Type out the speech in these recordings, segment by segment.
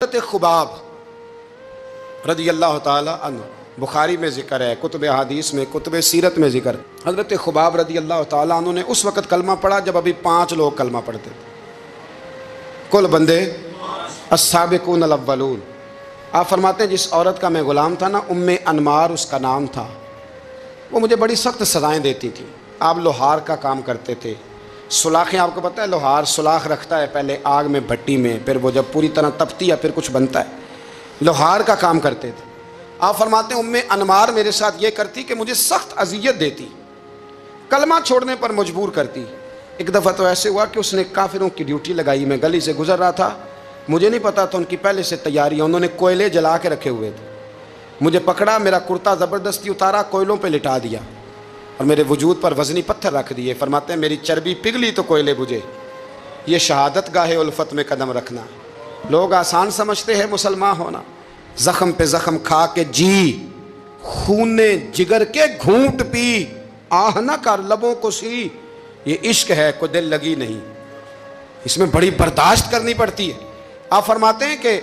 हज़रत खुबाब रज़ी अल्लाह ताला अन्हु, बुखारी में ज़िक्र है, कुतुब हदीस में, कुतुब सीरत में ज़िक्र। हज़रत खुबाब रज़ी अल्लाह ताला अन्हु ने उस वक़्त कलमा पढ़ा जब अभी 5 लोग कलमा पढ़ते थे, कुल बंदे अस्साबिकून अल-अव्वलून। आप फरमाते हैं जिस औरत का मैं ग़ुलाम था ना, उम्मे अनमार उसका नाम था, वो मुझे बड़ी सख्त सज़ाएँ देती थी। आप लोहार का काम करते थे, सुलाखें, आपको पता है लोहार सुलाख रखता है पहले आग में, भट्टी में, फिर वो जब पूरी तरह तपती है फिर कुछ बनता है, लोहार का काम करते थे। आप फरमाते हैं उम्मे अनमार मेरे साथ ये करती कि मुझे सख्त अजियत देती, कलमा छोड़ने पर मजबूर करती। एक दफ़ा तो ऐसे हुआ कि उसने काफिरों की ड्यूटी लगाई, मैं गली से गुजर रहा था, मुझे नहीं पता था उनकी पहले से तैयारी, उन्होंने कोयले जला के रखे हुए थे। मुझे पकड़ा, मेरा कुर्ता ज़बरदस्ती उतारा, कोयलों पर लिटा दिया और मेरे वजूद पर वज़नी पत्थर रख दिए। फरमाते हैं मेरी चर्बी पिघली तो कोयले बुझे। ये शहादत गाहे उल्फत में कदम रखना। लोग आसान समझते हैं मुसलमान होना, ज़ख्म पे ज़ख्म खा के जी, खूने जिगर के घूंट पी, आह न कर लबों को सी। ये इश्क है, कोई दिल लगी नहीं, इसमें बड़ी बर्दाश्त करनी पड़ती है। आप फरमाते हैं कि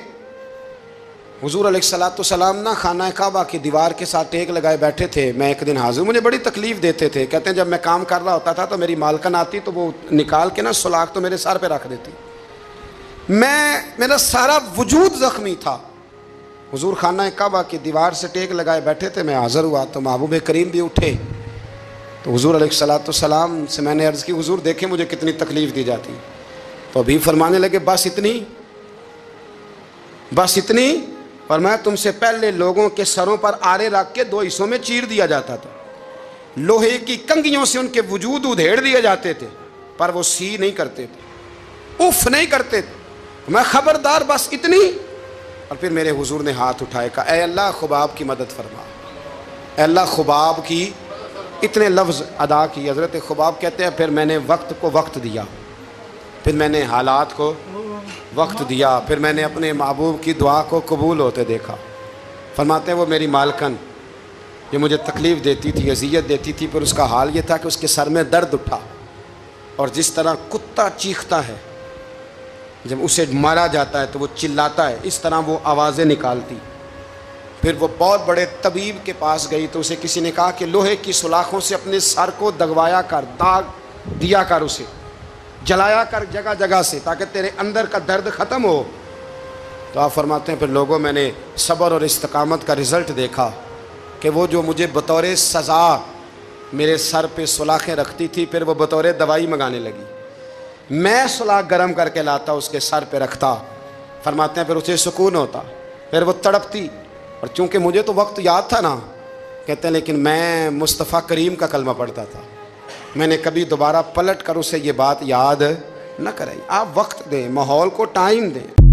हुजूर अलैहिस्सलाम ना खाना काबा की दीवार के साथ टेक लगाए बैठे थे। मैं एक दिन हाजिर, मुझे बड़ी तकलीफ़ देते थे। कहते हैं जब मैं काम कर रहा होता था तो मेरी मालकन आती तो वो निकाल के ना सुलाख तो मेरे सर पे रख देती, मेरा सारा वजूद ज़ख्मी था। हुजूर खाना काबा की दीवार से टेक लगाए बैठे थे, मैं हाज़िर हुआ तो महबूब करीम भी उठे, तो हुजूर अलैहिस्सलाम से मैंने अर्ज़ की हुजूर देखें मुझे कितनी तकलीफ़ दी जाती। तो अभी फरमाने लगे बस इतनी, बस इतनी। और मैं तुमसे पहले लोगों के सरों पर आरे रख के 2 हिस्सों में चीर दिया जाता था, लोहे की कंगियों से उनके वजूद उधेड़ दिए जाते थे, पर वो सी नहीं करते थे, उफ नहीं करते थे। मैं खबरदार बस इतनी। और फिर मेरे हुजूर ने हाथ उठाए, कहा ऐ अल्लाह खुबाब की मदद फरमा, ऐ अल्लाह खुबाब की, इतने लफ्ज़ अदा किए। हज़रत खुबाब कहते हैं फिर मैंने वक्त को वक्त दिया, फिर मैंने हालात को वक्त दिया, फिर मैंने अपने महबूब की दुआ को कबूल होते देखा। फरमाते हैं वो मेरी मालकन ये मुझे तकलीफ़ देती थी, अजियत देती थी, पर उसका हाल ये था कि उसके सर में दर्द उठा, और जिस तरह कुत्ता चीखता है जब उसे मारा जाता है तो वो चिल्लाता है, इस तरह वो आवाज़ें निकालती। फिर वो बहुत बड़े तबीब के पास गई तो उसे किसी ने कहा कि लोहे की सुलाखों से अपने सर को दगवाया कर, दाग दिया कर, उसे जलाया कर जगह जगह से, ताकि तेरे अंदर का दर्द ख़त्म हो। तो आप फरमाते हैं फिर लोगों मैंने सब्र और इस्तिकामत का रिज़ल्ट देखा कि वो जो मुझे बतौर सज़ा मेरे सर पे सुलाखें रखती थी, फिर वो बतौर दवाई मंगाने लगी। मैं सुलाख गर्म करके लाता, उसके सर पे रखता। फरमाते हैं फिर उसे सुकून होता, फिर वो तड़पती। और चूँकि मुझे तो वक्त याद था ना, कहते हैं लेकिन मैं मुस्तफ़ा करीम का कलमा पढ़ता था, मैंने कभी दोबारा पलट कर उसे ये बात याद न कराई। आप वक्त दें, माहौल को टाइम दें।